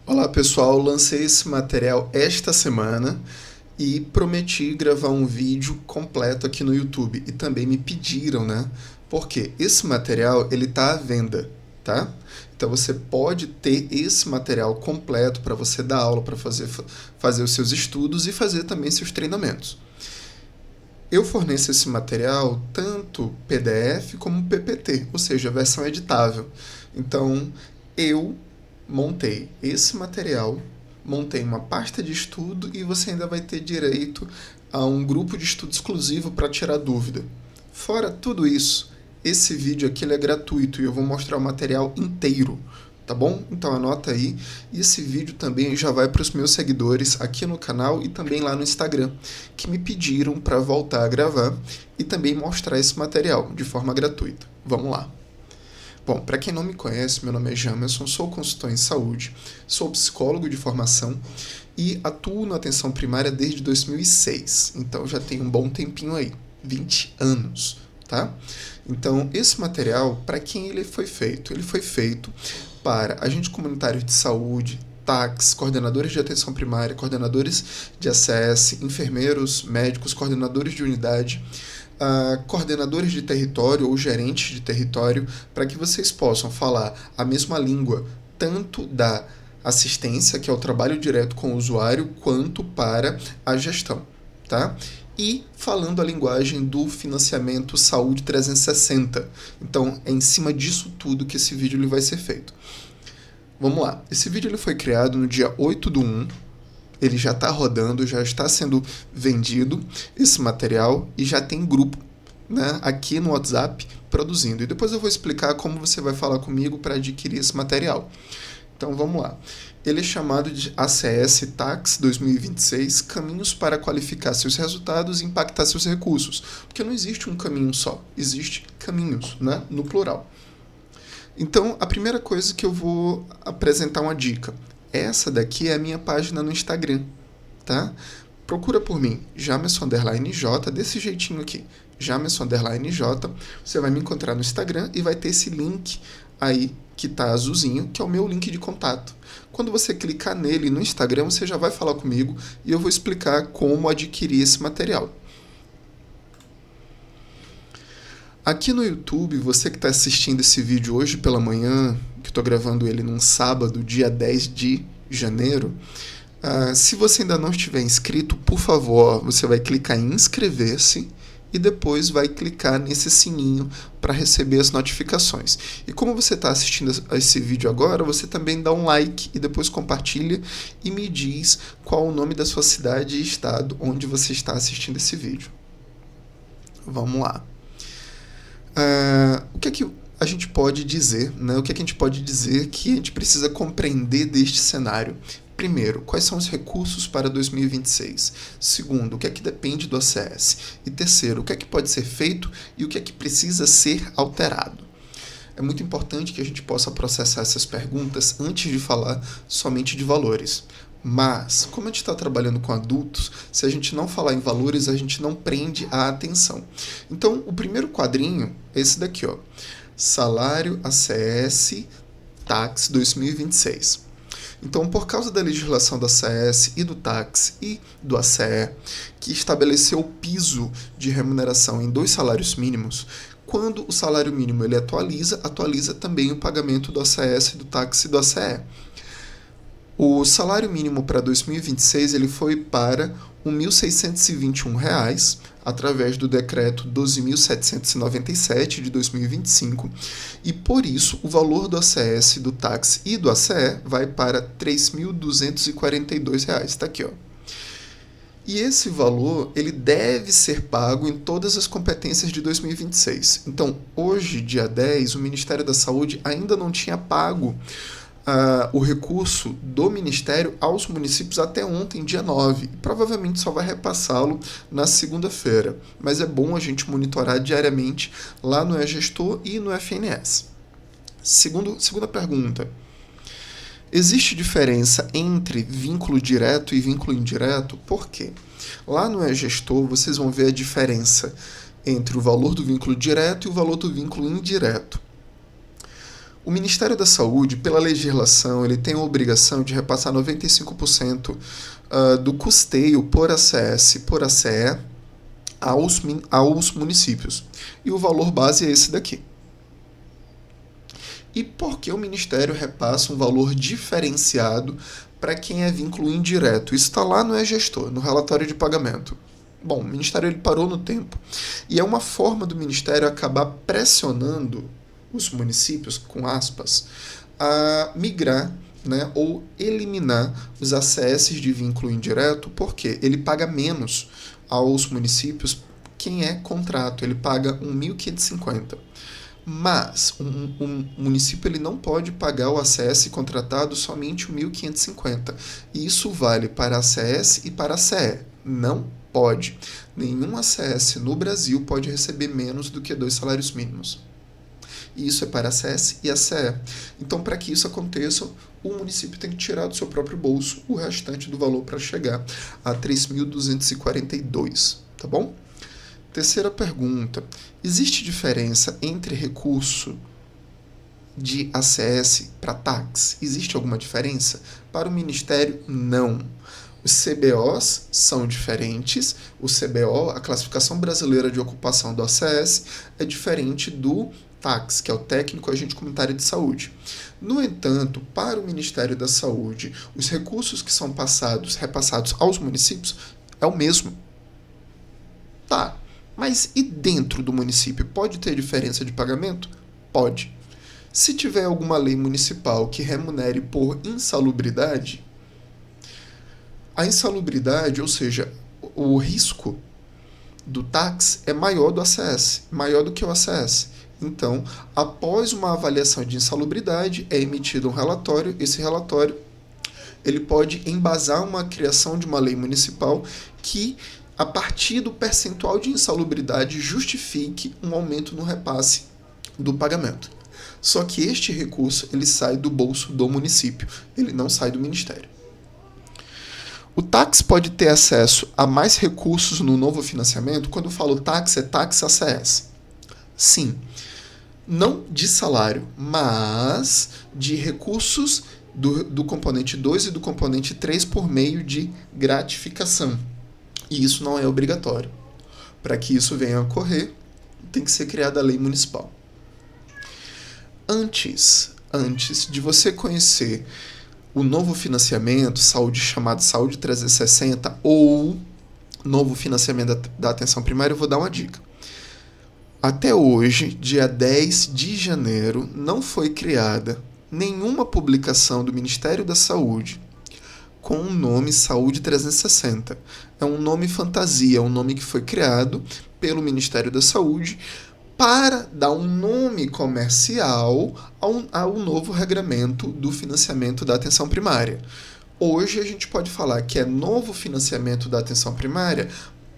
Olá pessoal, lancei esse material esta semana e prometi gravar um vídeo completo aqui no YouTube e também me pediram, né? Porque esse material ele tá à venda, tá? Então você pode ter esse material completo para você dar aula, para fazer os seus estudos e fazer também seus treinamentos. Eu forneço esse material tanto PDF como PPT, ou seja, a versão editável. Então, eu montei esse material, montei uma pasta de estudo e você ainda vai ter direito a um grupo de estudo exclusivo para tirar dúvida. Fora tudo isso, esse vídeo aqui ele é gratuito e eu vou mostrar o material inteiro, tá bom? Então anota aí. E esse vídeo também já vai para os meus seguidores aqui no canal e também lá no Instagram, que me pediram para voltar a gravar e também mostrar esse material de forma gratuita. Vamos lá. Bom, para quem não me conhece, meu nome é Jamerson, sou consultor em saúde, sou psicólogo de formação e atuo na atenção primária desde 2006, então já tem um bom tempinho aí, 20 anos, tá? Então, esse material, para quem ele foi feito? Ele foi feito para agentes comunitários de saúde, TACs, coordenadores de atenção primária, coordenadores de ACS, enfermeiros, médicos, coordenadores de unidade, coordenadores de território ou gerentes de território, para que vocês possam falar a mesma língua, tanto da assistência, que é o trabalho direto com o usuário, quanto para a gestão, tá? E falando a linguagem do financiamento Saúde 360. Então, é em cima disso tudo que esse vídeo ele vai ser feito. Vamos lá. Esse vídeo ele foi criado no dia 8/1. Ele já está rodando, já está sendo vendido esse material e já tem grupo, né, aqui no WhatsApp produzindo. E depois eu vou explicar como você vai falar comigo para adquirir esse material. Então vamos lá. Ele é chamado de ACS TACS 2026, caminhos para qualificar seus resultados e impactar seus recursos. Porque não existe um caminho só, existe caminhos, né, no plural. Então, a primeira coisa que eu vou apresentar uma dica. Essa daqui é a minha página no Instagram, tá? Procura por mim, Jamerson_J, desse jeitinho aqui, Jamerson_J. Você vai me encontrar no Instagram e vai ter esse link aí que tá azulzinho, que é o meu link de contato. Quando você clicar nele no Instagram, você já vai falar comigo e eu vou explicar como adquirir esse material. Aqui no YouTube, você que está assistindo esse vídeo hoje pela manhã, que eu estou gravando ele num sábado, dia 10 de janeiro, se você ainda não estiver inscrito, por favor, você vai clicar em inscrever-se e depois vai clicar nesse sininho para receber as notificações. E como você está assistindo a esse vídeo agora, você também dá um like e depois compartilha e me diz qual o nome da sua cidade e estado onde você está assistindo esse vídeo. Vamos lá. O que é que a gente pode dizer, né? O que é que a gente pode dizer que a gente precisa compreender deste cenário? Primeiro, quais são os recursos para 2026? Segundo, o que é que depende do ACS? E terceiro, o que é que pode ser feito e o que é que precisa ser alterado? É muito importante que a gente possa processar essas perguntas antes de falar somente de valores. Mas, como a gente está trabalhando com adultos, se a gente não falar em valores, a gente não prende a atenção. Então, o primeiro quadrinho é esse daqui, ó. Salário ACS TACS 2026. Então, por causa da legislação da ACS e do TACS e do ACE, que estabeleceu o piso de remuneração em 2 salários mínimos, quando o salário mínimo ele atualiza também o pagamento do ACS, do TACS e do ACE. O salário mínimo para 2026 ele foi para R$ 1.621, através do decreto 12.797 de 2025, e por isso o valor do ACS, do TACS e do ACE vai para R$ 3.242. Está aqui, ó. E esse valor ele deve ser pago em todas as competências de 2026. Então, hoje, dia 10, o Ministério da Saúde ainda não tinha pago o recurso do Ministério aos municípios até ontem, dia 9. Provavelmente só vai repassá-lo na segunda-feira. Mas é bom a gente monitorar diariamente lá no e-Gestor e no FNS. Segunda pergunta. Existe diferença entre vínculo direto e vínculo indireto? Por quê? Lá no e-Gestor vocês vão ver a diferença entre o valor do vínculo direto e o valor do vínculo indireto. O Ministério da Saúde, pela legislação, ele tem a obrigação de repassar 95% do custeio por ACS, por ACE, aos municípios. E o valor base é esse daqui. E por que o Ministério repassa um valor diferenciado para quem é vínculo indireto? Isso está lá no e-gestor, no relatório de pagamento. Bom, o Ministério ele parou no tempo e é uma forma do Ministério acabar pressionando os municípios, com aspas, a migrar, né, ou eliminar os ACS de vínculo indireto, porque ele paga menos aos municípios quem é contrato, ele paga 1.550. Mas um município ele não pode pagar o ACS contratado somente 1.550. E isso vale para ACS e para ACE. Não pode. Nenhum ACS no Brasil pode receber menos do que 2 salários mínimos. E isso é para ACS e ACE. Então, para que isso aconteça, o município tem que tirar do seu próprio bolso o restante do valor para chegar a 3.242, tá bom? Terceira pergunta. Existe diferença entre recurso de ACS para TACS? Existe alguma diferença? Para o Ministério, não. Os CBOs são diferentes. O CBO, a Classificação Brasileira de Ocupação do ACS, é diferente do TACS, que é o Técnico Agente Comunitário de Saúde. No entanto, para o Ministério da Saúde, os recursos que são repassados aos municípios é o mesmo. Tá, mas e dentro do município pode ter diferença de pagamento? Pode. Se tiver alguma lei municipal que remunere por insalubridade, a insalubridade, ou seja, o risco do TACS é maior do ACS, maior do que o ACS. Então, após uma avaliação de insalubridade, é emitido um relatório. Esse relatório ele pode embasar uma criação de uma lei municipal que, a partir do percentual de insalubridade, justifique um aumento no repasse do pagamento. Só que este recurso ele sai do bolso do município, ele não sai do Ministério. O TACS pode ter acesso a mais recursos no novo financiamento. Quando eu falo TACS, é TACS ACS. Sim, não de salário, mas de recursos do componente 2 e do componente 3 por meio de gratificação. E isso não é obrigatório. Para que isso venha a ocorrer, tem que ser criada a lei municipal. Antes de você conhecer o novo financiamento, chamado Saúde 360, ou novo financiamento da atenção primária, eu vou dar uma dica. Até hoje, dia 10 de janeiro, não foi criada nenhuma publicação do Ministério da Saúde com o nome Saúde 360. É um nome fantasia, é um nome que foi criado pelo Ministério da Saúde para dar um nome comercial ao novo regramento do financiamento da atenção primária. Hoje a gente pode falar que é novo financiamento da atenção primária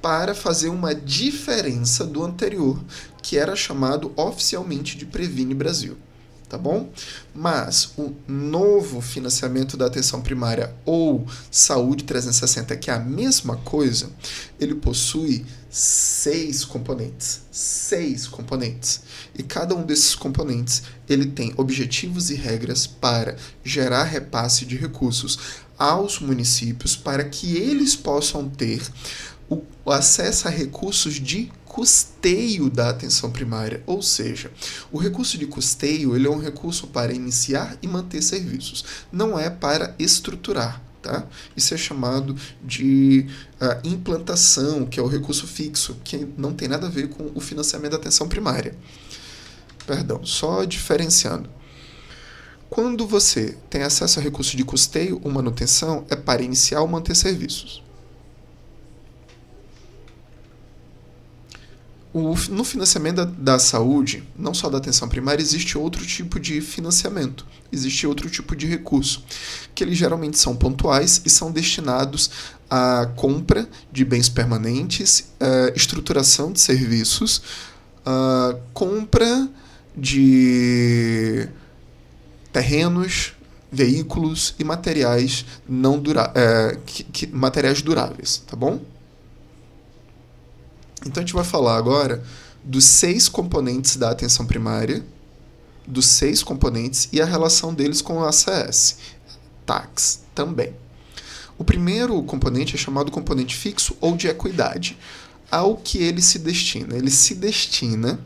para fazer uma diferença do anterior, que era chamado oficialmente de Previne Brasil. Tá bom? Mas o novo financiamento da atenção primária ou Saúde 360, que é a mesma coisa, ele possui 6 componentes. 6 componentes. E cada um desses componentes, ele tem objetivos e regras para gerar repasse de recursos aos municípios para que eles possam ter o acesso a recursos de custeio da atenção primária, ou seja, o recurso de custeio ele é um recurso para iniciar e manter serviços, não é para estruturar. Tá? Isso é chamado de implantação, que é o recurso fixo, que não tem nada a ver com o financiamento da atenção primária. Perdão, só diferenciando. Quando você tem acesso a recurso de custeio ou manutenção, é para iniciar ou manter serviços. No financiamento da saúde, não só da atenção primária, existe outro tipo de financiamento, existe outro tipo de recurso, que eles geralmente são pontuais e são destinados à compra de bens permanentes, estruturação de serviços, compra de terrenos, veículos e materiais, materiais duráveis, tá bom? Então a gente vai falar agora dos 6 componentes da atenção primária, dos 6 componentes e a relação deles com o ACS, tax também. O primeiro componente é chamado componente fixo ou de equidade. Ao que ele se destina? Ele se destina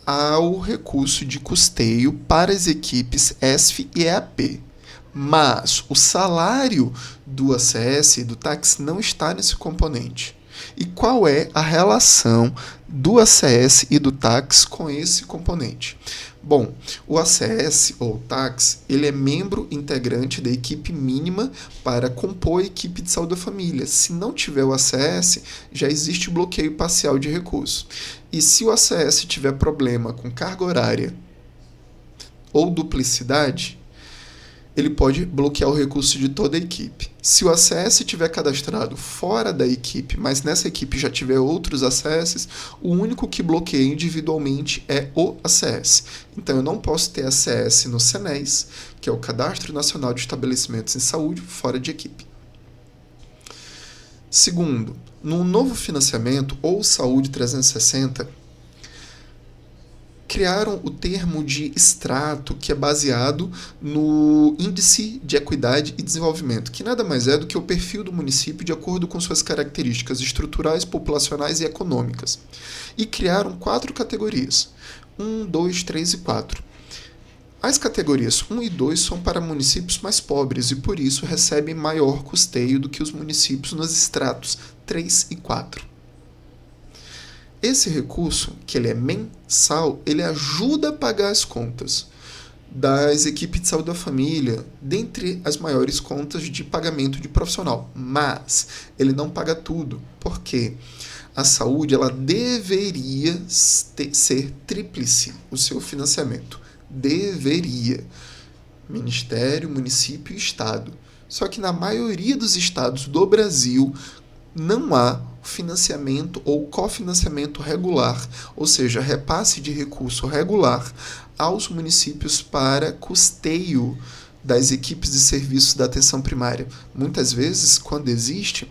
ao recurso de custeio para as equipes ESF e EAP. Mas o salário do ACS e do tax não está nesse componente. E qual é a relação do ACS e do tax com esse componente? Bom, o ACS ou tax, ele é membro integrante da equipe mínima para compor a equipe de saúde da família. Se não tiver o ACS, já existe bloqueio parcial de recurso. E se o ACS tiver problema com carga horária ou duplicidade, ele pode bloquear o recurso de toda a equipe. Se o ACS estiver cadastrado fora da equipe, mas nessa equipe já tiver outros ACS, o único que bloqueia individualmente é o ACS. Então eu não posso ter ACS no CNES, que é o Cadastro Nacional de Estabelecimentos em Saúde, fora de equipe. Segundo, no novo financiamento ou Saúde 360, criaram o termo de extrato, que é baseado no Índice de Equidade e Desenvolvimento, que nada mais é do que o perfil do município de acordo com suas características estruturais, populacionais e econômicas. E criaram 4 categorias: 1, 2, 3 e 4. As categorias 1 e 2 são para municípios mais pobres e, por isso, recebem maior custeio do que os municípios nos estratos 3 e 4. Esse recurso, que ele é mensal, ele ajuda a pagar as contas das equipes de saúde da família, dentre as maiores contas de pagamento de profissional. Mas ele não paga tudo, porque a saúde ela deveria ser tríplice o seu financiamento. Deveria. Ministério, município e Estado. Só que na maioria dos estados do Brasil não há financiamento ou cofinanciamento regular, ou seja, repasse de recurso regular aos municípios para custeio das equipes de serviços da atenção primária. Muitas vezes, quando existe,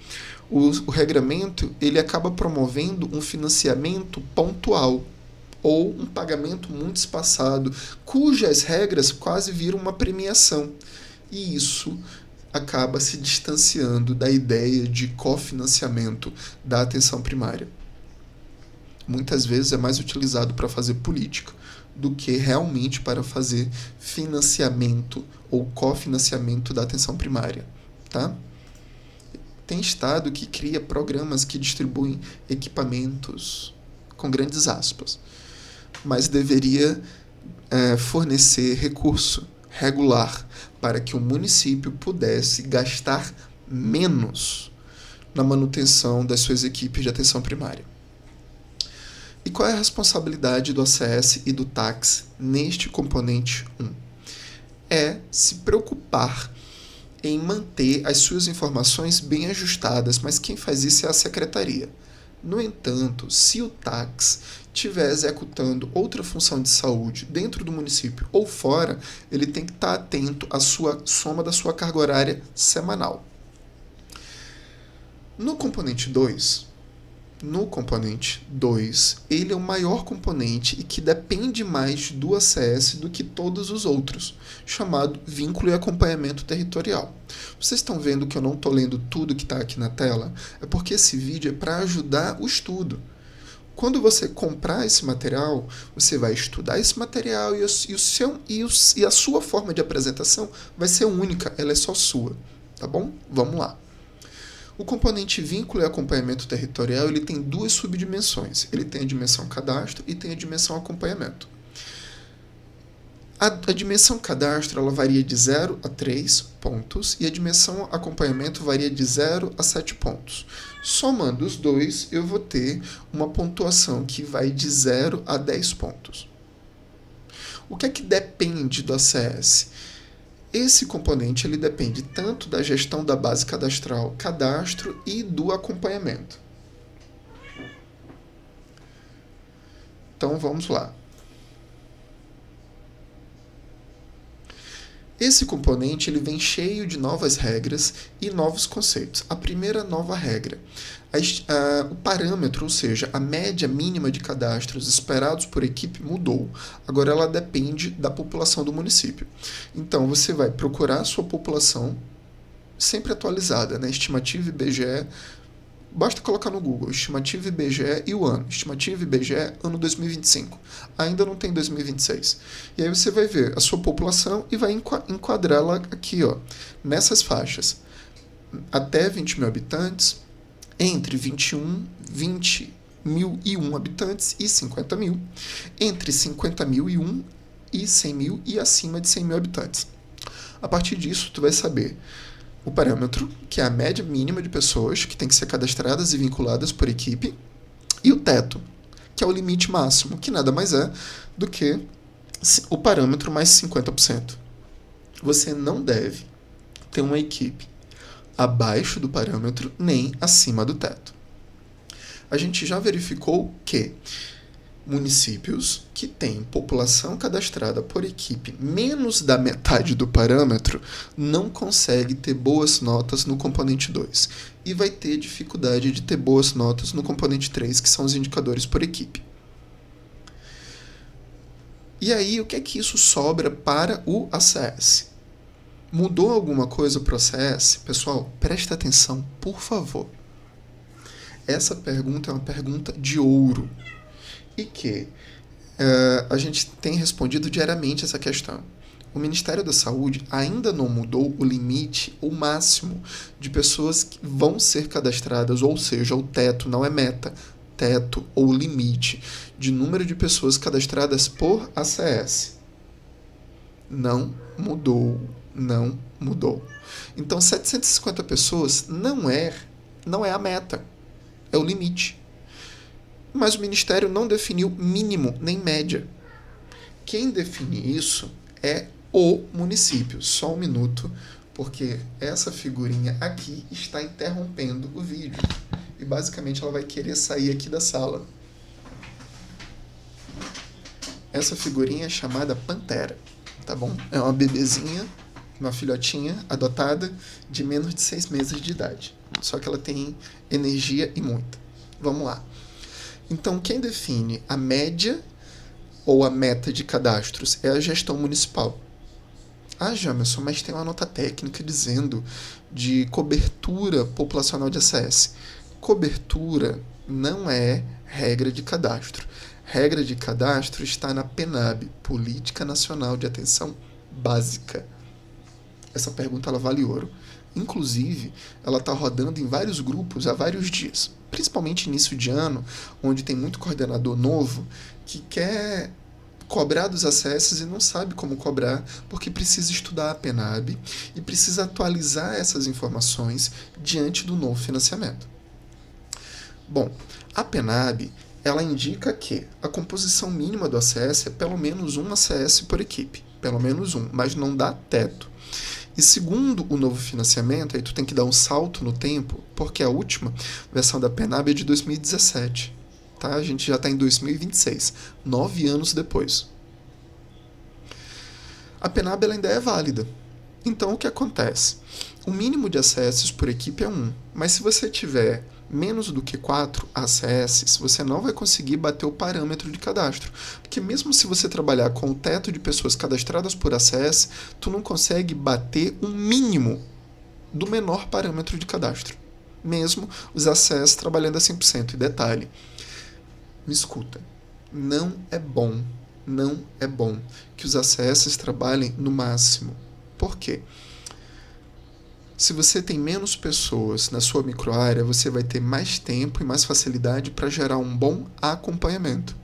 o regramento ele acaba promovendo um financiamento pontual ou um pagamento muito espaçado, cujas regras quase viram uma premiação. E isso acaba se distanciando da ideia de cofinanciamento da atenção primária. Muitas vezes é mais utilizado para fazer política do que realmente para fazer financiamento ou cofinanciamento da atenção primária. Tá? Tem estado que cria programas que distribuem equipamentos, com grandes aspas, mas deveria fornecer recurso regular para que o município pudesse gastar menos na manutenção das suas equipes de atenção primária. E qual é a responsabilidade do ACS e do tax neste componente 1? É se preocupar em manter as suas informações bem ajustadas, mas quem faz isso é a secretaria. No entanto, se o tax estiver executando outra função de saúde dentro do município ou fora, ele tem que estar atento à sua soma da sua carga horária semanal. No componente 2, ele é o maior componente e que depende mais do ACS do que todos os outros, chamado vínculo e acompanhamento territorial. Vocês estão vendo que eu não estou lendo tudo que está aqui na tela? É porque esse vídeo é para ajudar o estudo. Quando você comprar esse material, você vai estudar esse material e a sua forma de apresentação vai ser única, ela é só sua. Tá bom? Vamos lá. O componente vínculo e acompanhamento territorial ele tem 2 subdimensões. Ele tem a dimensão cadastro e tem a dimensão acompanhamento. A dimensão cadastro ela varia de 0 a 3 pontos e a dimensão acompanhamento varia de 0 a 7 pontos. Somando os dois, eu vou ter uma pontuação que vai de 0 a 10 pontos. O que é que depende do ACS? Esse componente ele depende tanto da gestão da base cadastral, cadastro e do acompanhamento. Então vamos lá. Esse componente ele vem cheio de novas regras e novos conceitos. A primeira nova regra, o parâmetro, ou seja, a média mínima de cadastros esperados por equipe mudou. Agora ela depende da população do município. Então você vai procurar a sua população sempre atualizada, né? Estimativa IBGE. Basta colocar no Google, estimativa IBGE e o ano. Estimativa IBGE, ano 2025. Ainda não tem 2026. E aí você vai ver a sua população e vai enquadrá-la aqui, ó, nessas faixas. Até 20 mil habitantes, entre 20 mil e 1 habitantes e 50 mil, entre 50 mil e 1 e 100 mil e acima de 100 mil habitantes. A partir disso, tu vai saber o parâmetro, que é a média mínima de pessoas que tem que ser cadastradas e vinculadas por equipe, e o teto, que é o limite máximo, que nada mais é do que o parâmetro mais 50%. Você não deve ter uma equipe abaixo do parâmetro nem acima do teto. A gente já verificou que municípios que têm população cadastrada por equipe menos da metade do parâmetro não conseguem ter boas notas no componente 2 e vai ter dificuldade de ter boas notas no componente 3, que são os indicadores por equipe. E aí, o que é que isso sobra para o ACS? Mudou alguma coisa para o ACS? Pessoal, presta atenção, por favor. Essa pergunta é uma pergunta de ouro. E que a gente tem respondido diariamente essa questão. O Ministério da Saúde ainda não mudou o limite, o máximo de pessoas que vão ser cadastradas, ou seja, o teto, não é meta, teto ou limite de número de pessoas cadastradas por ACS. Não mudou, não mudou. Então, 750 pessoas não é a meta, é o limite. Mas o Ministério não definiu mínimo nem média. Quem define isso é o município. Só um minuto, porque essa figurinha aqui está interrompendo o vídeo. E basicamente ela vai querer sair aqui da sala. Essa figurinha é chamada Pantera, tá bom? É uma bebezinha, uma filhotinha adotada de menos de 6 meses de idade. Só que ela tem energia e muita. Vamos lá. Então, quem define a média ou a meta de cadastros é a gestão municipal. Ah, Jamerson, mas tem uma nota técnica dizendo de cobertura populacional de ACS. Cobertura não é regra de cadastro. Regra de cadastro está na PNAB, Política Nacional de Atenção Básica. Essa pergunta ela vale ouro. Inclusive, ela está rodando em vários grupos há vários dias. Principalmente início de ano, onde tem muito coordenador novo que quer cobrar dos acessos e não sabe como cobrar, porque precisa estudar a PNAB e precisa atualizar essas informações diante do novo financiamento. Bom, a PNAB ela indica que a composição mínima do ACS é pelo menos um ACS por equipe, pelo menos um, mas não dá teto. E segundo o novo financiamento, aí tu tem que dar um salto no tempo, porque a última versão da PNAB é de 2017. Tá? A gente já está em 2026, 9 anos depois. A PNAB ela ainda é válida. Então, o que acontece? O mínimo de acessos por equipe é 1, mas se você tiver menos do que 4 ACS, você não vai conseguir bater o parâmetro de cadastro. Porque mesmo se você trabalhar com o teto de pessoas cadastradas por ACS, tu não consegue bater um mínimo do menor parâmetro de cadastro. Mesmo os ACS trabalhando a 100%. E detalhe, me escuta, não é bom que os ACS trabalhem no máximo. Por quê? Se você tem menos pessoas na sua microárea, você vai ter mais tempo e mais facilidade para gerar um bom acompanhamento.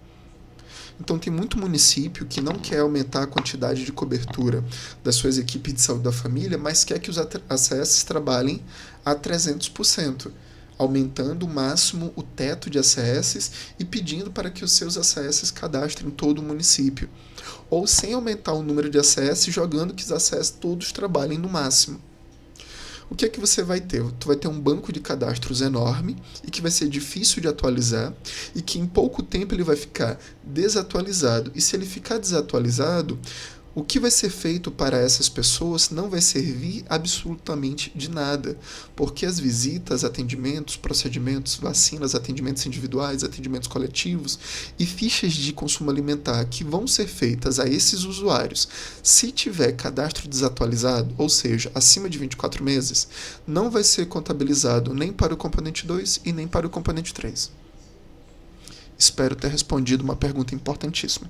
Então, tem muito município que não quer aumentar a quantidade de cobertura das suas equipes de saúde da família, mas quer que os ACS trabalhem a 300%, aumentando o máximo o teto de ACS e pedindo para que os seus ACS cadastrem todo o município. Ou sem aumentar o número de ACS, jogando que os ACS todos trabalhem no máximo. O que é que você vai ter? Tu vai ter um banco de cadastros enorme e que vai ser difícil de atualizar e que em pouco tempo ele vai ficar desatualizado. E se ele ficar desatualizado, O que vai ser feito para essas pessoas não vai servir absolutamente de nada, porque as visitas, atendimentos, procedimentos, vacinas, atendimentos individuais, atendimentos coletivos e fichas de consumo alimentar que vão ser feitas a esses usuários, se tiver cadastro desatualizado, ou seja, acima de 24 meses, não vai ser contabilizado nem para o componente 2 e nem para o componente 3. Espero ter respondido uma pergunta importantíssima.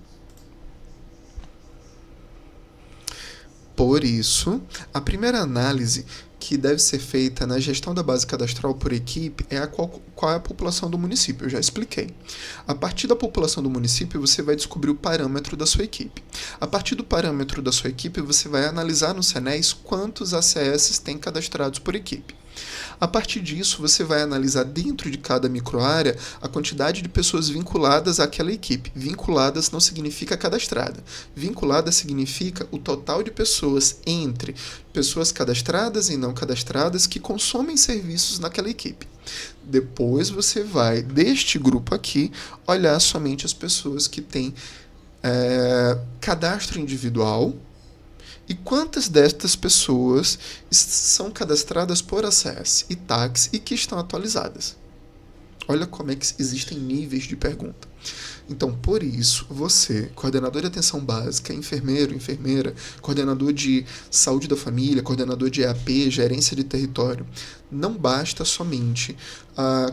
Por isso, a primeira análise que deve ser feita na gestão da base cadastral por equipe é qual é a população do município, eu já expliquei. A partir da população do município, você vai descobrir o parâmetro da sua equipe. A partir do parâmetro da sua equipe, você vai analisar no CENES quantos ACS tem cadastrados por equipe. A partir disso, você vai analisar dentro de cada microárea a quantidade de pessoas vinculadas àquela equipe. Vinculadas não significa cadastrada. Vinculada significa o total de pessoas entre pessoas cadastradas e não cadastradas que consomem serviços naquela equipe. Depois você vai, deste grupo aqui, olhar somente as pessoas que têm cadastro individual. E quantas destas pessoas são cadastradas por ACS e TACS e que estão atualizadas? Olha como é que existem níveis de pergunta. Então, por isso, você, coordenador de atenção básica, enfermeiro, enfermeira, coordenador de saúde da família, coordenador de EAP, gerência de território, não basta somente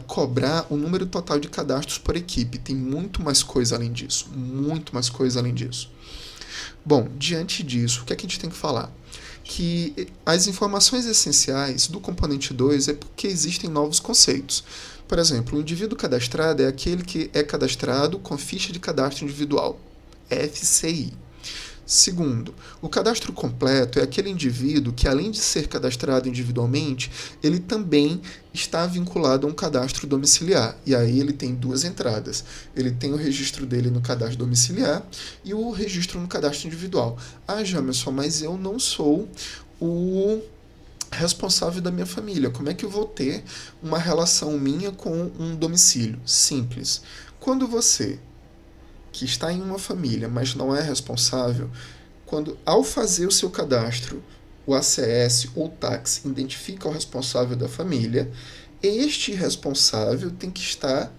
cobrar o número total de cadastros por equipe. Tem muito mais coisa além disso. Muito mais coisa além disso. Bom, diante disso, o que é que a gente tem que falar? Que as informações essenciais do componente 2 é porque existem novos conceitos. Por exemplo, o indivíduo cadastrado é aquele que é cadastrado com ficha de cadastro individual, FCI. Segundo, o cadastro completo é aquele indivíduo que, além de ser cadastrado individualmente, ele também está vinculado a um cadastro domiciliar. E aí ele tem duas entradas. Ele tem o registro dele no cadastro domiciliar e o registro no cadastro individual. Ah, Jamerson, mas eu não sou o responsável da minha família. Como é que eu vou ter uma relação minha com um domicílio? Simples. Quando você que está em uma família, mas não é responsável, ao fazer o seu cadastro, o ACS ou TACS identifica o responsável da família, este responsável tem que estar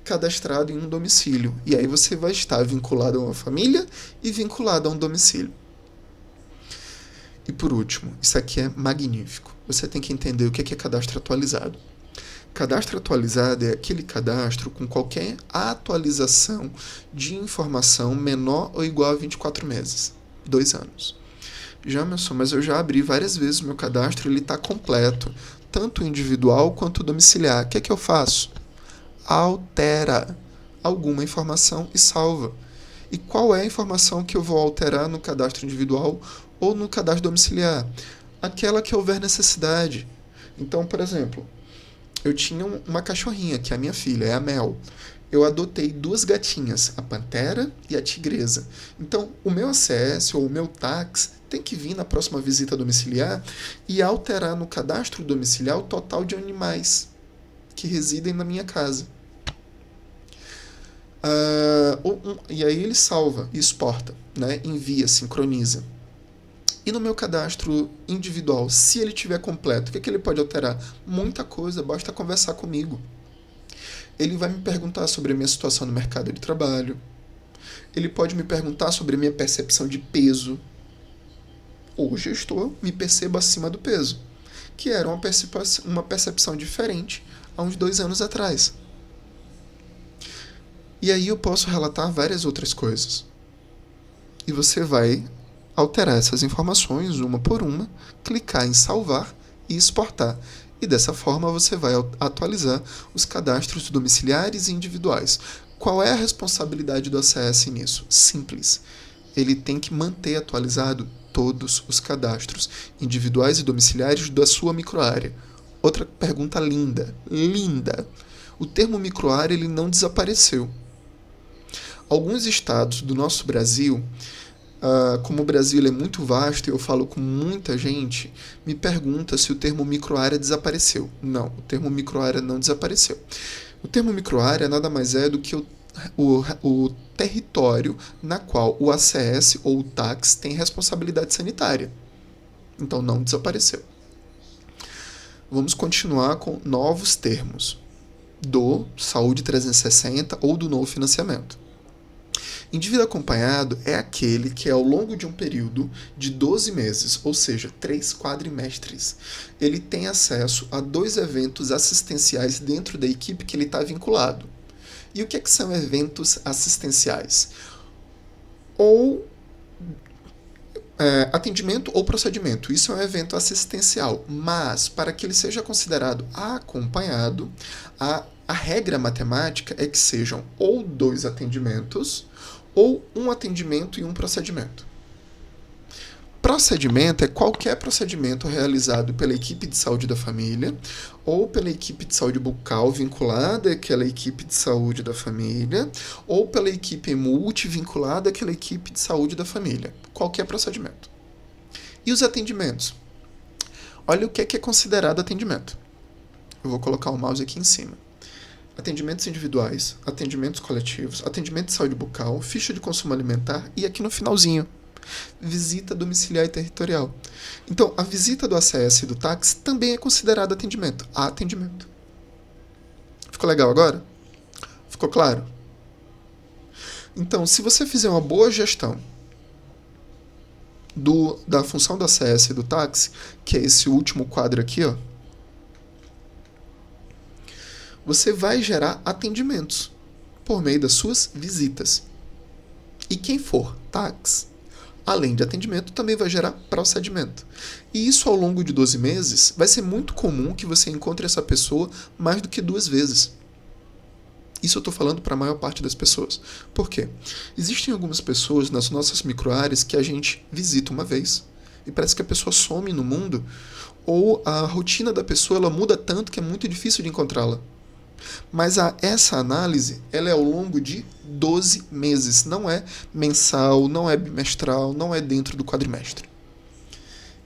cadastrado em um domicílio. E aí você vai estar vinculado a uma família e vinculado a um domicílio. E por último, isso aqui é magnífico. Você tem que entender o que é cadastro atualizado. Cadastro atualizado é aquele cadastro com qualquer atualização de informação menor ou igual a 24 meses, 2 anos. Jamerson, mas eu já abri várias vezes o meu cadastro, ele está completo, tanto individual quanto domiciliar. O que é que eu faço? Altera alguma informação e salva. E qual é a informação que eu vou alterar no cadastro individual ou no cadastro domiciliar? Aquela que houver necessidade. Então, por exemplo, eu tinha uma cachorrinha, que é a minha filha, é a Mel. Eu adotei 2 gatinhas, a Pantera e a Tigresa. Então, o meu ACS ou o meu TACS tem que vir na próxima visita domiciliar e alterar no cadastro domiciliar o total de animais que residem na minha casa. E aí ele salva e exporta, né? Envia, sincroniza. E no meu cadastro individual, se ele estiver completo, o que ele pode alterar? Muita coisa, basta conversar comigo. Ele vai me perguntar sobre a minha situação no mercado de trabalho. Ele pode me perguntar sobre a minha percepção de peso. Hoje eu me percebo acima do peso, que era uma percepção diferente há uns 2 anos atrás. E aí eu posso relatar várias outras coisas. E você vai alterar essas informações uma por uma, clicar em salvar e exportar. E dessa forma você vai atualizar os cadastros domiciliares e individuais. Qual é a responsabilidade do ACS nisso? Simples. Ele tem que manter atualizado todos os cadastros individuais e domiciliares da sua microárea. Outra pergunta linda. O termo microárea ele não desapareceu. Alguns estados do nosso Brasil, como o Brasil é muito vasto e eu falo com muita gente, me pergunta se o termo microárea desapareceu. Não, o termo microárea não desapareceu. O termo microárea nada mais é do que o território na qual o ACS ou o TACS tem responsabilidade sanitária. Então não desapareceu. Vamos continuar com novos termos do Saúde 360 ou do novo financiamento. Indivíduo acompanhado é aquele que, ao longo de um período de 12 meses, ou seja, 3 quadrimestres, ele tem acesso a 2 eventos assistenciais dentro da equipe que ele está vinculado. E o que são eventos assistenciais? Ou atendimento ou procedimento. Isso é um evento assistencial, mas para que ele seja considerado acompanhado, a regra matemática é que sejam ou 2 atendimentos ou um atendimento e um procedimento. Procedimento é qualquer procedimento realizado pela equipe de saúde da família ou pela equipe de saúde bucal vinculada àquela equipe de saúde da família ou pela equipe multi vinculada àquela equipe de saúde da família. Qualquer procedimento. E os atendimentos? Olha o que é considerado atendimento. Eu vou colocar o mouse aqui em cima. Atendimentos individuais, atendimentos coletivos, atendimento de saúde bucal, ficha de consumo alimentar e aqui no finalzinho, visita domiciliar e territorial. Então, a visita do ACS e do TACS também é considerada atendimento. Atendimento. Ficou legal agora? Ficou claro? Então, se você fizer uma boa gestão da função do ACS e do TACS, que é esse último quadro aqui, ó, você vai gerar atendimentos por meio das suas visitas. E quem for TACS, além de atendimento, também vai gerar procedimento. E isso ao longo de 12 meses vai ser muito comum que você encontre essa pessoa mais do que 2 vezes. Isso eu estou falando para a maior parte das pessoas. Por quê? Existem algumas pessoas nas nossas microáreas que a gente visita uma vez e parece que a pessoa some no mundo, ou a rotina da pessoa ela muda tanto que é muito difícil de encontrá-la. Mas essa análise ela é ao longo de 12 meses, não é mensal, não é bimestral, não é dentro do quadrimestre.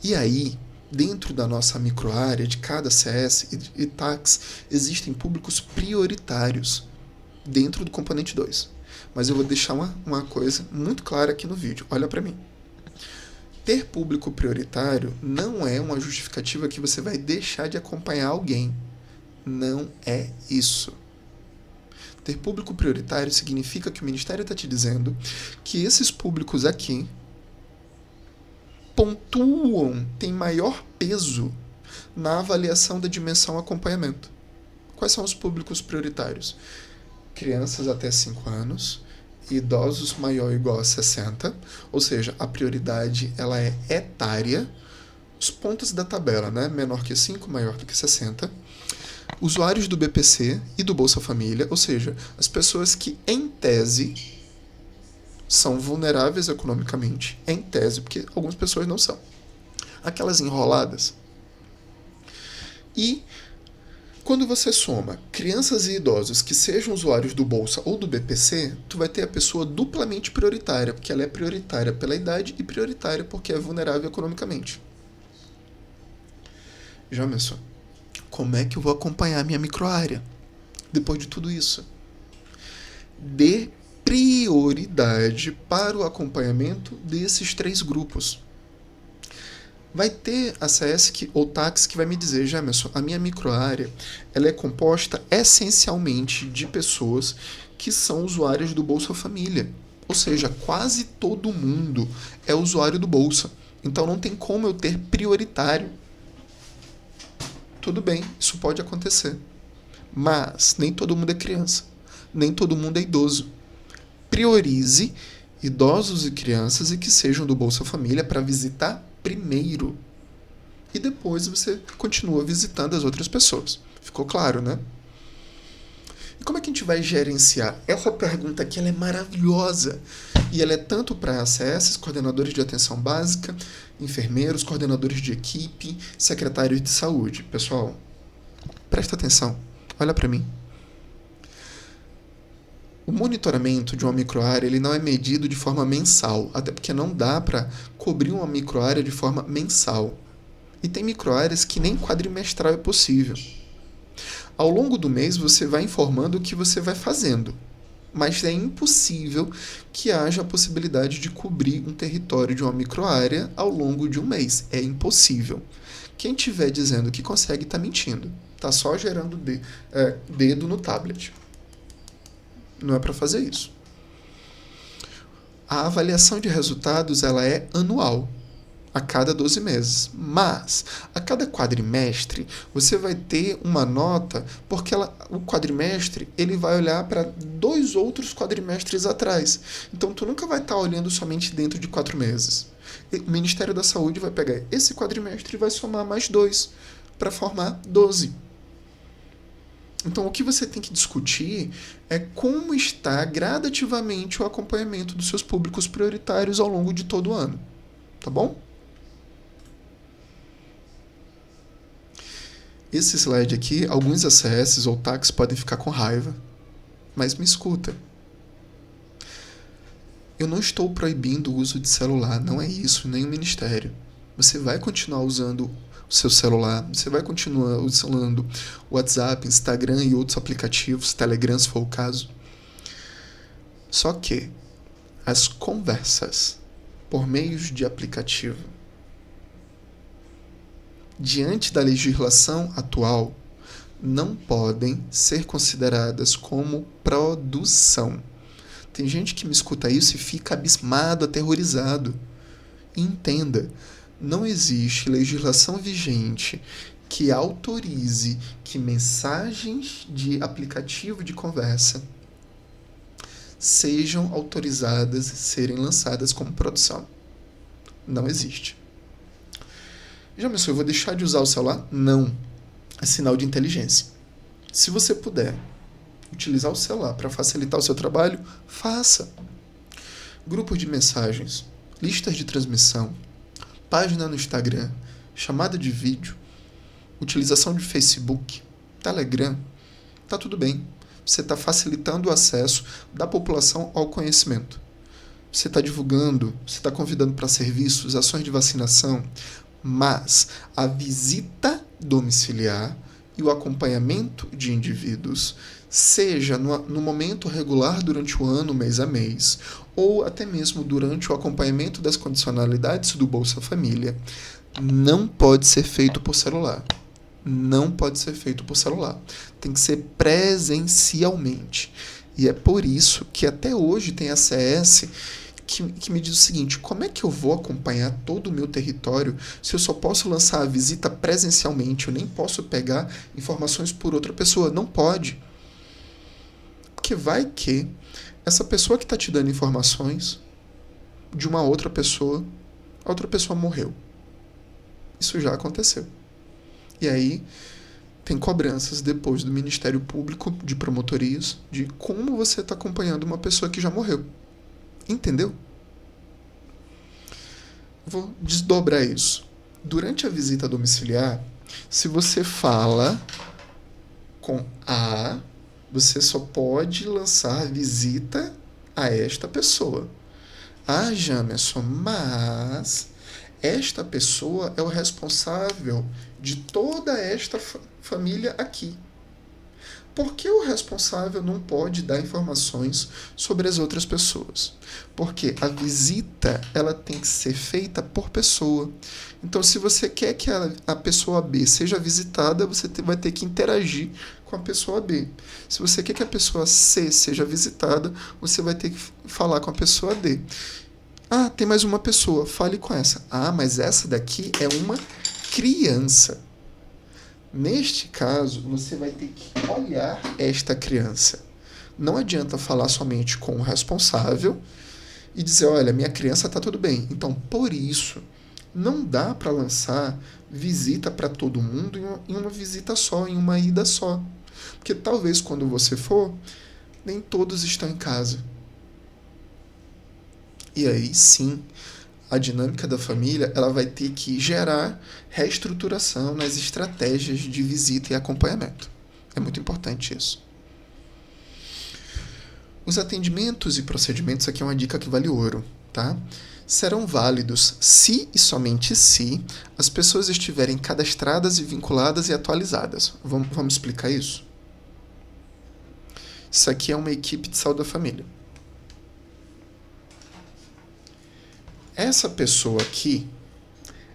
E aí, dentro da nossa microárea, de cada CS e TACS, existem públicos prioritários dentro do componente 2. Mas eu vou deixar uma coisa muito clara aqui no vídeo. Olha para mim. Ter público prioritário não é uma justificativa que você vai deixar de acompanhar alguém. Não é isso. Ter público prioritário significa que o Ministério está te dizendo que esses públicos aqui pontuam, têm maior peso na avaliação da dimensão acompanhamento. Quais são os públicos prioritários? Crianças até 5 anos, idosos maior ou igual a 60, ou seja, a prioridade ela é etária, os pontos da tabela, né? Menor que 5, maior do que 60, usuários do BPC e do Bolsa Família, ou seja, as pessoas que, em tese, são vulneráveis economicamente, em tese, porque algumas pessoas não são. Aquelas enroladas. E quando você soma crianças e idosos que sejam usuários do Bolsa ou do BPC, tu vai ter a pessoa duplamente prioritária, porque ela é prioritária pela idade e prioritária porque é vulnerável economicamente. Já pensou? Como é que eu vou acompanhar a minha microárea depois de tudo isso? Dê prioridade para o acompanhamento desses 3 grupos. Vai ter ACS ou TACS que vai me dizer, Jamerson, a minha microárea ela é composta essencialmente de pessoas que são usuárias do Bolsa Família. Ou seja, quase todo mundo é usuário do Bolsa. Então não tem como eu ter prioritário. Tudo bem, isso pode acontecer. Mas nem todo mundo é criança. Nem todo mundo é idoso. Priorize idosos e crianças e que sejam do Bolsa Família para visitar primeiro. E depois você continua visitando as outras pessoas. Ficou claro, né? E como é que a gente vai gerenciar? Essa pergunta aqui ela é maravilhosa. E ela é tanto para ACS, coordenadores de atenção básica, enfermeiros, coordenadores de equipe, secretários de saúde. Pessoal, presta atenção. Olha para mim. O monitoramento de uma microárea ele não é medido de forma mensal, até porque não dá para cobrir uma microárea de forma mensal. E tem microáreas que nem quadrimestral é possível. Ao longo do mês você vai informando o que você vai fazendo. mas é impossível que haja a possibilidade de cobrir um território de uma microárea ao longo de um mês. É impossível. Quem estiver dizendo que consegue está mentindo. Está só gerando dedo no tablet. Não é para fazer isso. A avaliação de resultados ela é anual, a cada 12 meses. Mas, a cada quadrimestre, você vai ter uma nota, porque o quadrimestre ele vai olhar para 2 outros quadrimestres atrás. Então, tu nunca vai estar olhando somente dentro de 4 meses. O Ministério da Saúde vai pegar esse quadrimestre e vai somar mais 2 para formar 12. Então, o que você tem que discutir é como está gradativamente o acompanhamento dos seus públicos prioritários ao longo de todo o ano. Tá bom? Esse slide aqui, alguns ACS ou TACs podem ficar com raiva. Mas me escuta. Eu não estou proibindo o uso de celular, não é isso, nem o Ministério. Você vai continuar usando o seu celular, você vai continuar usando o WhatsApp, Instagram e outros aplicativos, Telegram se for o caso. Só que as conversas por meios de aplicativo, diante da legislação atual, não podem ser consideradas como produção. Tem gente que me escuta isso e fica abismado, aterrorizado. E entenda, não existe legislação vigente que autorize que mensagens de aplicativo de conversa sejam autorizadas a serem lançadas como produção. Não existe. Já pensou, eu vou deixar de usar o celular? Não. É sinal de inteligência. Se você puder utilizar o celular para facilitar o seu trabalho, faça. Grupos de mensagens, listas de transmissão, página no Instagram, chamada de vídeo, utilização de Facebook, Telegram, tá tudo bem. Você está facilitando o acesso da população ao conhecimento. Você está divulgando, você está convidando para serviços, ações de vacinação, mas a visita domiciliar e o acompanhamento de indivíduos, seja no momento regular durante o ano, mês a mês, ou até mesmo durante o acompanhamento das condicionalidades do Bolsa Família, não pode ser feito por celular. Não pode ser feito por celular. Tem que ser presencialmente. E é por isso que até hoje tem a CS que me diz o seguinte: como é que eu vou acompanhar todo o meu território se eu só posso lançar a visita presencialmente? Eu nem posso pegar informações por outra pessoa. Não pode. Porque vai que essa pessoa que está te dando informações de uma outra pessoa, a outra pessoa morreu. Isso já aconteceu. E aí tem cobranças depois do Ministério Público de promotorias de como você está acompanhando uma pessoa que já morreu. Entendeu? Vou desdobrar isso. Durante a visita domiciliar, se você fala com A, você só pode lançar visita a esta pessoa. Ah, Jamerson, mas esta pessoa é o responsável de toda esta família aqui. Por que o responsável não pode dar informações sobre as outras pessoas? Porque a visita ela tem que ser feita por pessoa. Então, se você quer que a pessoa B seja visitada, você vai ter que interagir com a pessoa B. Se você quer que a pessoa C seja visitada, você vai ter que falar com a pessoa D. Ah, tem mais uma pessoa, fale com essa. Ah, mas essa daqui é uma criança. Neste caso, você vai ter que olhar esta criança. Não adianta falar somente com o responsável e dizer, olha, minha criança está tudo bem. Então, por isso, não dá para lançar visita para todo mundo em uma visita só, em uma ida só. Porque talvez quando você for, nem todos estão em casa. E aí sim, a dinâmica da família ela vai ter que gerar reestruturação nas estratégias de visita e acompanhamento. É muito importante isso. Os atendimentos e procedimentos, aqui é uma dica que vale ouro, tá? Serão válidos se e somente se as pessoas estiverem cadastradas e vinculadas e atualizadas. Vamos explicar isso? Isso aqui é uma equipe de saúde da família. Essa pessoa aqui,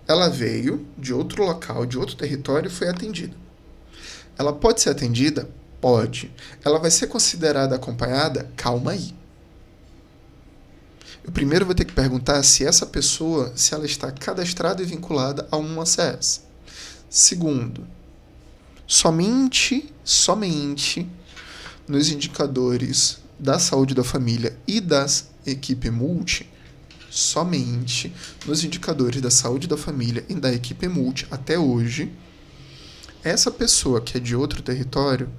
ela veio de outro local, de outro território e foi atendida. Ela pode ser atendida? Pode. Ela vai ser considerada acompanhada? Calma aí. Eu primeiro vou ter que perguntar se essa pessoa, se ela está cadastrada e vinculada a um ACS. Segundo, somente nos indicadores da saúde da família e das equipe multi, somente nos indicadores da saúde da família e da equipe multi, até hoje, essa pessoa que é de outro território,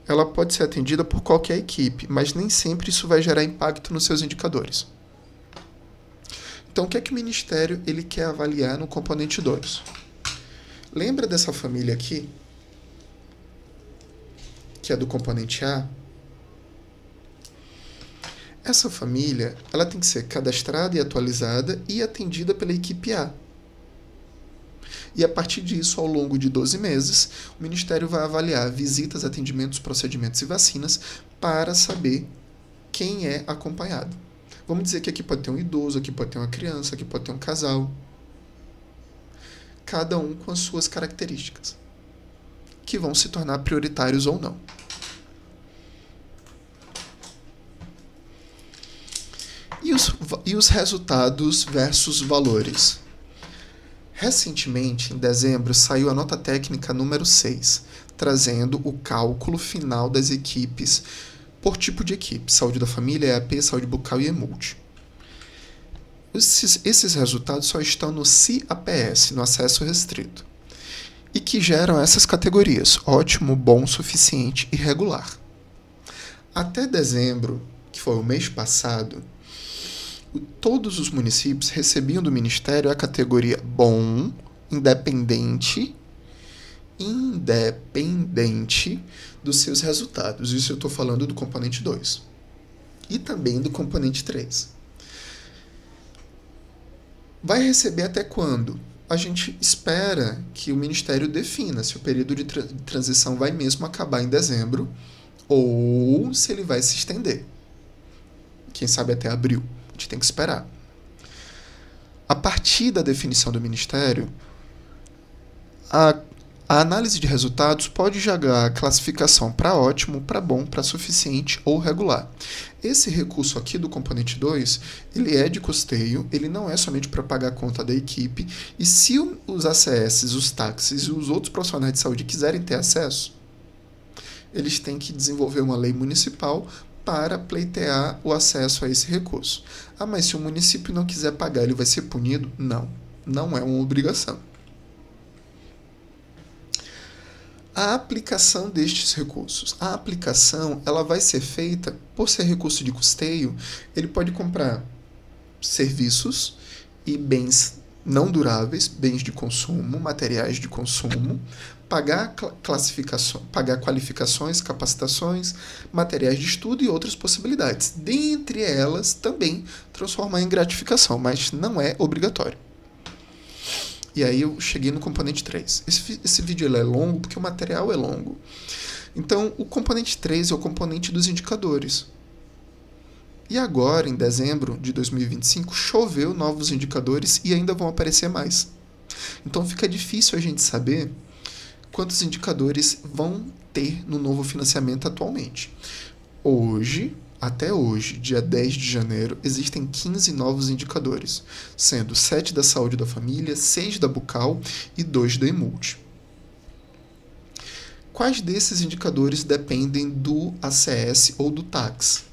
ela pode ser atendida por qualquer equipe, mas nem sempre isso vai gerar impacto nos seus indicadores. Então, o que é que o Ministério ele quer avaliar no componente 2? Lembra dessa família aqui, que é do componente A? Essa família ela tem que ser cadastrada e atualizada e atendida pela equipe A. E a partir disso, ao longo de 12 meses, o Ministério vai avaliar visitas, atendimentos, procedimentos e vacinas para saber quem é acompanhado. Vamos dizer que aqui pode ter um idoso, aqui pode ter uma criança, aqui pode ter um casal. Cada um com as suas características, que vão se tornar prioritários ou não. E os resultados versus valores? Recentemente, em dezembro, saiu a nota técnica número 6, trazendo o cálculo final das equipes por tipo de equipe, saúde da família, EAP, saúde bucal e EMULT. Esses resultados só estão no CAPS, no acesso restrito, e que geram essas categorias, ótimo, bom, suficiente e regular. Até dezembro, que foi o mês passado, todos os municípios recebiam do Ministério a categoria bom, independente dos seus resultados. Isso eu estou falando do componente 2. E também do componente 3. Vai receber até quando? A gente espera que o Ministério defina se o período de transição vai mesmo acabar em dezembro ou se ele vai se estender. Quem sabe até abril. A gente tem que esperar. A partir da definição do Ministério, a análise de resultados pode jogar a classificação para ótimo, para bom, para suficiente ou regular. Esse recurso aqui do componente 2, ele é de custeio, ele não é somente para pagar a conta da equipe, e se os ACS, os táxis e os outros profissionais de saúde quiserem ter acesso, eles têm que desenvolver uma lei municipal para pleitear o acesso a esse recurso. Ah, mas se o município não quiser pagar, ele vai ser punido? Não, não é uma obrigação. A aplicação destes recursos. A aplicação ela vai ser feita, por ser recurso de custeio, ele pode comprar serviços e bens não duráveis, bens de consumo, materiais de consumo, pagar qualificações, capacitações, materiais de estudo e outras possibilidades. Dentre elas, também transformar em gratificação, mas não é obrigatório. E aí eu cheguei no componente 3. Esse vídeo ele é longo porque o material é longo. Então, o componente 3 é o componente dos indicadores. E agora, em dezembro de 2025, choveu novos indicadores e ainda vão aparecer mais. Então, fica difícil a gente saber quantos indicadores vão ter no novo financiamento atualmente. Até hoje, dia 10 de janeiro, existem 15 novos indicadores, sendo 7 da saúde da família, 6 da bucal e 2 da EMULT. Quais desses indicadores dependem do ACS ou do TACS?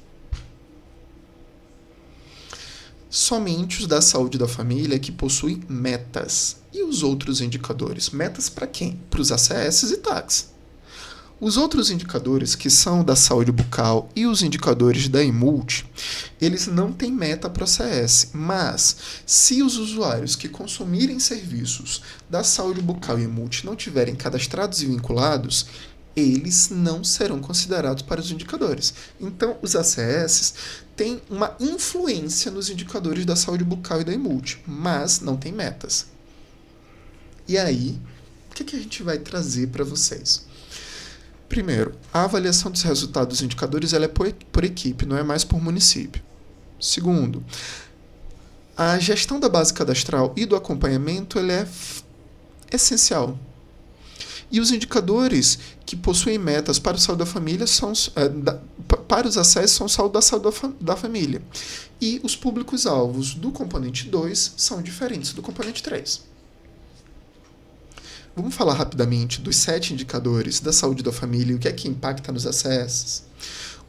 Somente os da saúde da família que possuem metas. E os outros indicadores? Metas para quem? Para os ACS e TACS. Os outros indicadores, que são da saúde bucal e os indicadores da EMULT, eles não têm meta para o ACS, mas se os usuários que consumirem serviços da saúde bucal e EMULT não tiverem cadastrados e vinculados, eles não serão considerados para os indicadores. Então, os ACS têm uma influência nos indicadores da saúde bucal e da EMULT, mas não têm metas. E aí, o que a gente vai trazer para vocês? Primeiro, a avaliação dos resultados dos indicadores ela é por equipe, não é mais por município. Segundo, a gestão da base cadastral e do acompanhamento ela é essencial. E os indicadores que possuem metas para o saúde da família para os acessos são saúde da família. E os públicos-alvos do componente 2 são diferentes do componente 3. Vamos falar rapidamente dos 7 indicadores da saúde da família e o que é que impacta nos acessos.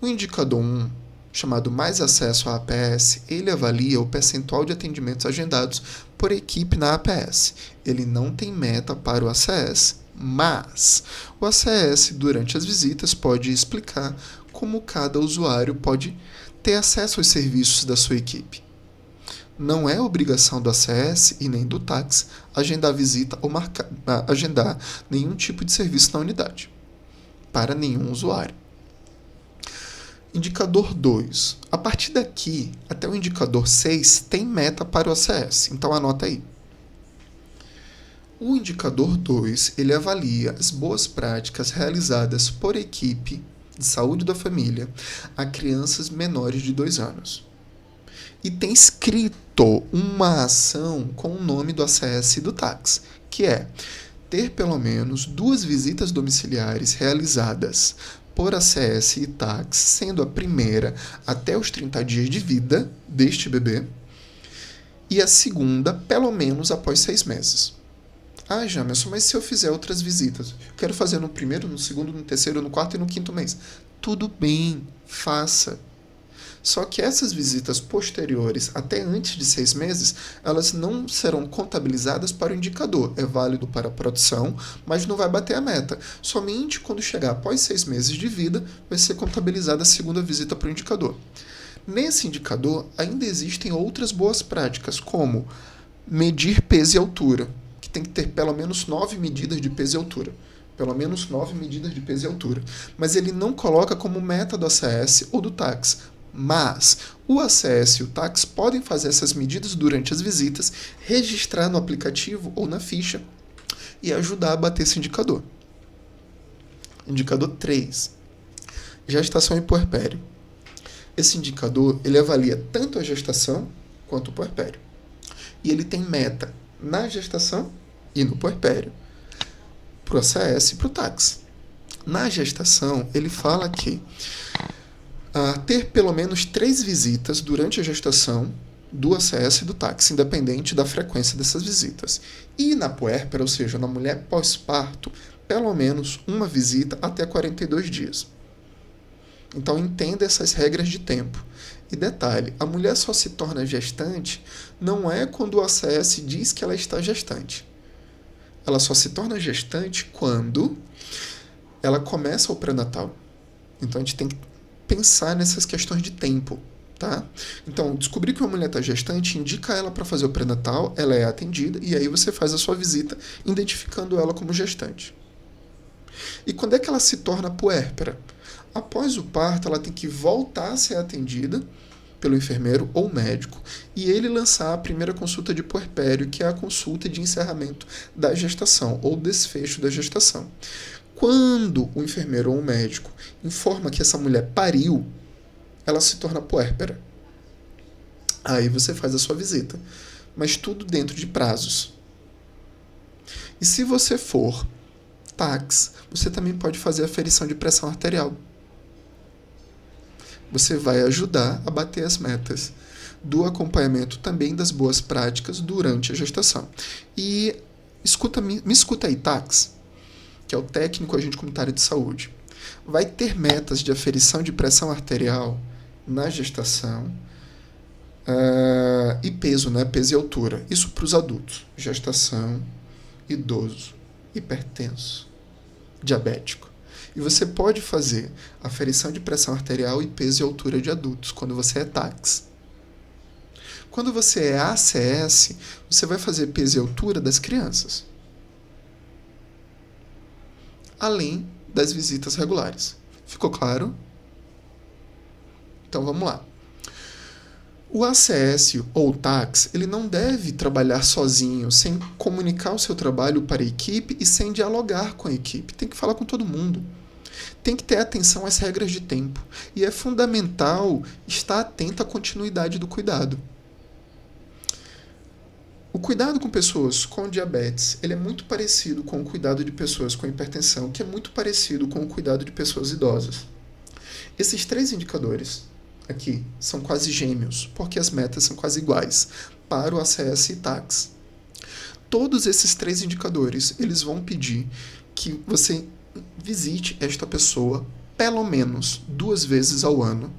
O indicador 1, chamado Mais Acesso à APS, ele avalia o percentual de atendimentos agendados por equipe na APS. Ele não tem meta para o ACS, mas o ACS, durante as visitas, pode explicar como cada usuário pode ter acesso aos serviços da sua equipe. Não é obrigação do ACS e nem do TACS agendar visita ou agendar nenhum tipo de serviço na unidade, para nenhum usuário. Indicador 2. A partir daqui, até o indicador 6, tem meta para o ACS, então anota aí. O indicador 2, ele avalia as boas práticas realizadas por equipe de saúde da família a crianças menores de 2 anos. E tem escrito uma ação com o nome do ACS e do TACS, que é ter pelo menos 2 visitas domiciliares realizadas por ACS e TACS, sendo a primeira até os 30 dias de vida deste bebê e a segunda pelo menos após 6 meses. Ah, Jamerson, mas se eu fizer outras visitas? Quero fazer no primeiro, no segundo, no terceiro, no quarto e no quinto mês. Tudo bem, faça. Só que essas visitas posteriores, até antes de 6 meses, elas não serão contabilizadas para o indicador. É válido para a produção, mas não vai bater a meta. Somente quando chegar após 6 meses de vida, vai ser contabilizada a segunda visita para o indicador. Nesse indicador, ainda existem outras boas práticas, como medir peso e altura, que tem que ter pelo menos 9 medidas de peso e altura. Pelo menos 9 medidas de peso e altura. Mas ele não coloca como meta do ACS ou do TACS. Mas o ACS e o TACS podem fazer essas medidas durante as visitas, registrar no aplicativo ou na ficha e ajudar a bater esse indicador. Indicador 3. Gestação e puerpério. Esse indicador ele avalia tanto a gestação quanto o puerpério. E ele tem meta na gestação e no puerpério, para o ACS e para o TACS. Na gestação, ele fala que ter pelo menos 3 visitas durante a gestação do ACS e do TACS, independente da frequência dessas visitas. E na puérpera, ou seja, na mulher pós-parto, pelo menos uma visita até 42 dias. Então entenda essas regras de tempo. E detalhe, a mulher só se torna gestante não é quando o ACS diz que ela está gestante. Ela só se torna gestante quando ela começa o pré-natal. Então a gente tem que pensar nessas questões de tempo, tá? Então, descobrir que uma mulher está gestante, indica ela para fazer o pré-natal, ela é atendida e aí você faz a sua visita identificando ela como gestante. E quando é que ela se torna puérpera? Após o parto, ela tem que voltar a ser atendida pelo enfermeiro ou médico e ele lançar a primeira consulta de puerpério, que é a consulta de encerramento da gestação ou desfecho da gestação. Quando o enfermeiro ou o médico informa que essa mulher pariu, ela se torna puérpera. Aí você faz a sua visita, mas tudo dentro de prazos. E se você for TACS, você também pode fazer a aferição de pressão arterial. Você vai ajudar a bater as metas do acompanhamento também das boas práticas durante a gestação. E me escuta aí, TACS, que é o técnico agente comunitário de saúde. Vai ter metas de aferição de pressão arterial na gestação e peso, né? Peso e altura. Isso para os adultos. Gestação, idoso, hipertenso, diabético. E você pode fazer aferição de pressão arterial e peso e altura de adultos quando você é TACS. Quando você é ACS, você vai fazer peso e altura das crianças, além das visitas regulares. Ficou claro? Então vamos lá. O ACS ou o TACS, ele não deve trabalhar sozinho, sem comunicar o seu trabalho para a equipe e sem dialogar com a equipe. Tem que falar com todo mundo. Tem que ter atenção às regras de tempo. E é fundamental estar atento à continuidade do cuidado. O cuidado com pessoas com diabetes, ele é muito parecido com o cuidado de pessoas com hipertensão, que é muito parecido com o cuidado de pessoas idosas. Esses 3 indicadores aqui são quase gêmeos, porque as metas são quase iguais para o ACS e TACS. Todos esses 3 indicadores, eles vão pedir que você visite esta pessoa pelo menos 2 vezes ao ano,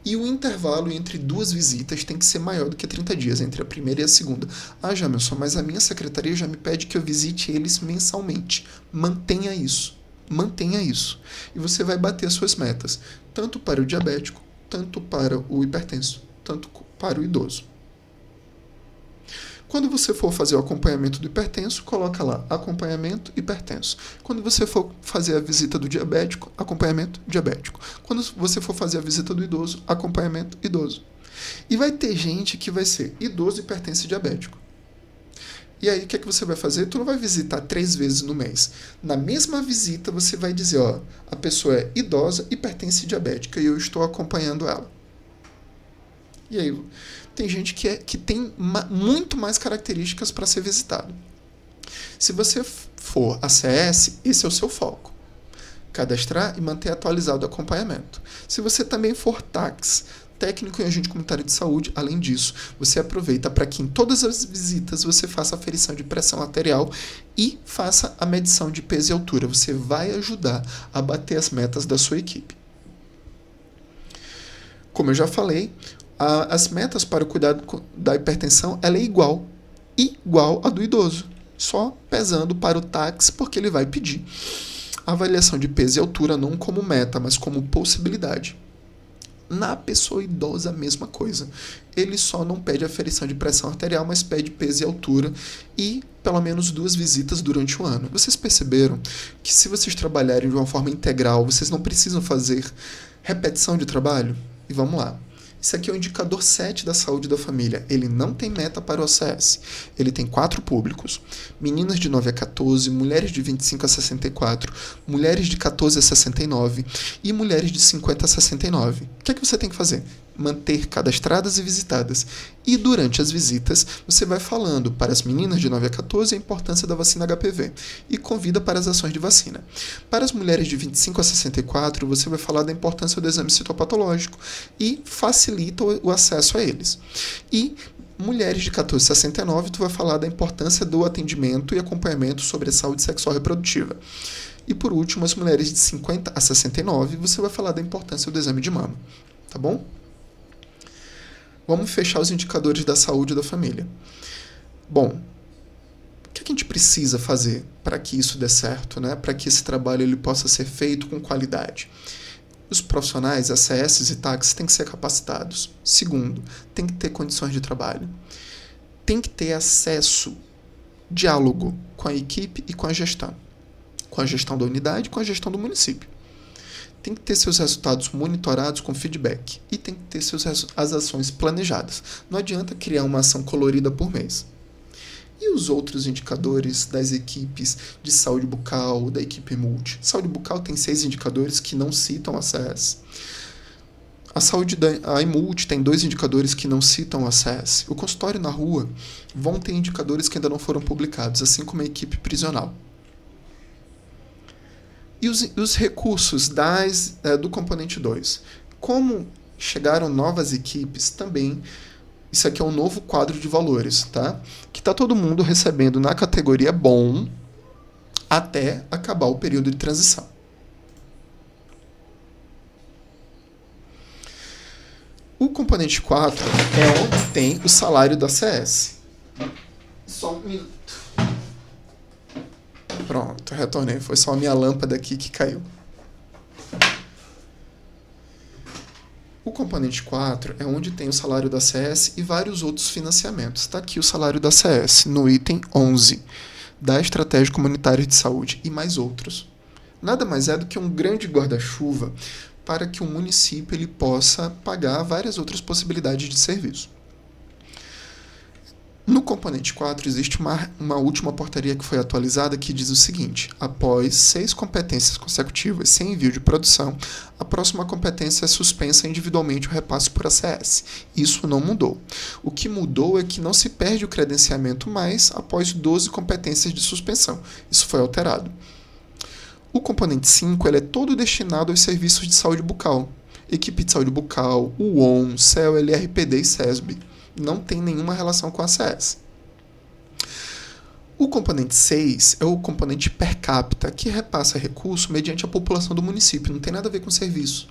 e o intervalo entre 2 visitas tem que ser maior do que 30 dias, entre a primeira e a segunda. Ah, Jamerson, mas a minha secretaria já me pede que eu visite eles mensalmente. Mantenha isso. Mantenha isso. E você vai bater as suas metas, tanto para o diabético, tanto para o hipertenso, tanto para o idoso. Quando você for fazer o acompanhamento do hipertenso, coloca lá, acompanhamento hipertenso. Quando você for fazer a visita do diabético, acompanhamento diabético. Quando você for fazer a visita do idoso, acompanhamento idoso. E vai ter gente que vai ser idoso, hipertenso e diabético. E aí, o que é que você vai fazer? Tu não vai visitar 3 vezes no mês. Na mesma visita, você vai dizer, ó, a pessoa é idosa, hipertensa e diabética, e eu estou acompanhando ela. E aí, tem gente que tem muito mais características para ser visitado. Se você for ACS, esse é o seu foco. Cadastrar e manter atualizado o acompanhamento. Se você também for TACS, técnico em agente comunitário de saúde, além disso, você aproveita para que em todas as visitas você faça a aferição de pressão arterial e faça a medição de peso e altura. Você vai ajudar a bater as metas da sua equipe. Como eu já falei, as metas para o cuidado da hipertensão ela é igual a do idoso, só pesando para o TACS, porque ele vai pedir a avaliação de peso e altura não como meta, mas como possibilidade. Na pessoa idosa, a mesma coisa. Ele só não pede aferição de pressão arterial, mas pede peso e altura e pelo menos 2 visitas durante o ano. Vocês perceberam que se vocês trabalharem de uma forma integral, vocês não precisam fazer repetição de trabalho? E vamos lá. Isso aqui é o indicador 7 da saúde da família. Ele não tem meta para o ACS. Ele tem 4 públicos. Meninas de 9 a 14, mulheres de 25 a 64, mulheres de 14 a 69 e mulheres de 50 a 69. O que é que você tem que fazer? Manter cadastradas e visitadas. E durante as visitas, você vai falando para as meninas de 9 a 14 a importância da vacina HPV e convida para as ações de vacina. Para as mulheres de 25 a 64, você vai falar da importância do exame citopatológico e facilita o acesso a eles. E mulheres de 14 a 69, tu vai falar da importância do atendimento e acompanhamento sobre a saúde sexual reprodutiva. E por último, as mulheres de 50 a 69, você vai falar da importância do exame de mama. Tá bom? Vamos fechar os indicadores da saúde da família. Bom, o que a gente precisa fazer para que isso dê certo, né? Para que esse trabalho ele possa ser feito com qualidade? Os profissionais, ACS e TACs, têm que ser capacitados. Segundo, tem que ter condições de trabalho. Tem que ter acesso, diálogo com a equipe e com a gestão. Com a gestão da unidade e com a gestão do município. Tem que ter seus resultados monitorados com feedback e tem que ter as ações planejadas. Não adianta criar uma ação colorida por mês. E os outros indicadores das equipes de saúde bucal, da equipe multi? Saúde bucal tem 6 indicadores que não citam ACS. A iMulti tem 2 indicadores que não citam ACS. O consultório na rua vão ter indicadores que ainda não foram publicados, assim como a equipe prisional. E os recursos do componente 2? Como chegaram novas equipes, também isso aqui é um novo quadro de valores, tá? Que está todo mundo recebendo na categoria bom até acabar o período de transição. O componente 4 é onde tem o salário da CS. Só um minuto. Pronto, retornei. Foi só a minha lâmpada aqui que caiu. O componente 4 é onde tem o salário da CS e vários outros financiamentos. Está aqui o salário da CS, no item 11, da Estratégia Comunitária de Saúde, e mais outros. Nada mais é do que um grande guarda-chuva para que o município ele possa pagar várias outras possibilidades de serviço. No componente 4, existe uma última portaria que foi atualizada que diz o seguinte: após 6 competências consecutivas sem envio de produção, a próxima competência é suspensa individualmente o repasse por ACS. Isso não mudou. O que mudou é que não se perde o credenciamento mais após 12 competências de suspensão. Isso foi alterado. O componente 5 ele é todo destinado aos serviços de saúde bucal. Equipe de saúde bucal, UON, CEL, LRPD e SESB. Não tem nenhuma relação com a ACS. O componente 6 é o componente per capita, que repassa recurso mediante a população do município, não tem nada a ver com serviço.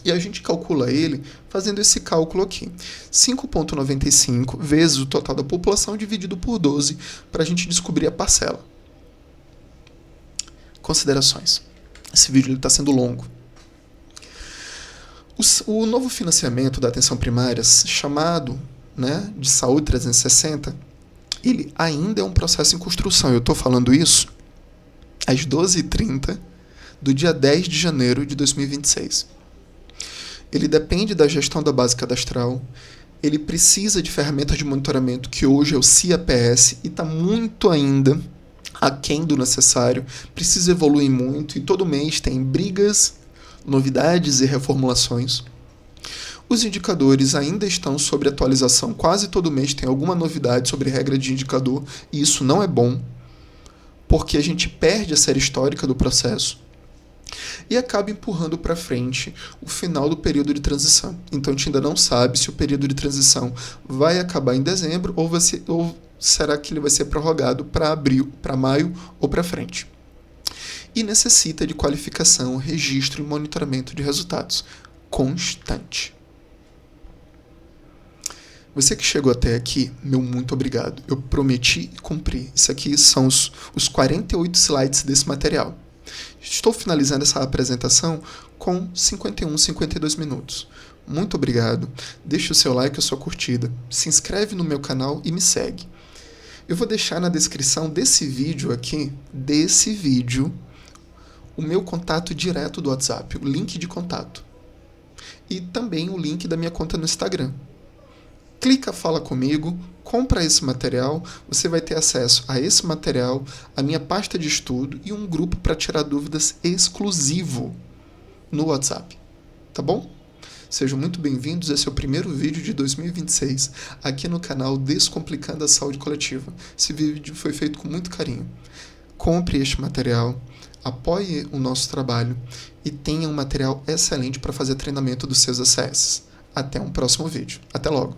E a gente calcula ele fazendo esse cálculo aqui. 5,95 vezes o total da população dividido por 12 para a gente descobrir a parcela. Considerações. Esse vídeo está sendo longo. O novo financiamento da atenção primária, chamado de Saúde 360, ele ainda é um processo em construção. Eu estou falando isso às 12h30 do dia 10 de janeiro de 2026. Ele depende da gestão da base cadastral, ele precisa de ferramentas de monitoramento, que hoje é o CIAPS, e está muito ainda aquém do necessário, precisa evoluir muito, e todo mês tem brigas, novidades e reformulações. Os indicadores ainda estão sob atualização, quase todo mês tem alguma novidade sobre regra de indicador, e isso não é bom, porque a gente perde a série histórica do processo e acaba empurrando para frente o final do período de transição. Então a gente ainda não sabe se o período de transição vai acabar em dezembro ou será que ele vai ser prorrogado para abril, para maio ou para frente. E necessita de qualificação, registro e monitoramento de resultados constante. Você que chegou até aqui, meu muito obrigado. Eu prometi e cumpri. Isso aqui são os 48 slides desse material. Estou finalizando essa apresentação com 52 minutos. Muito obrigado. Deixe o seu like ou sua curtida. Se inscreve no meu canal e me segue. Eu vou deixar na descrição desse vídeo aqui, o meu contato direto do WhatsApp, o link de contato. E também o link da minha conta no Instagram. Clica, fala comigo, compra esse material, você vai ter acesso a esse material, a minha pasta de estudo e um grupo para tirar dúvidas exclusivo no WhatsApp. Tá bom? Sejam muito bem-vindos, esse é o primeiro vídeo de 2026 aqui no canal Descomplicando a Saúde Coletiva. Esse vídeo foi feito com muito carinho. Compre este material, apoie o nosso trabalho e tenha um material excelente para fazer treinamento dos seus ACS. Até um próximo vídeo. Até logo!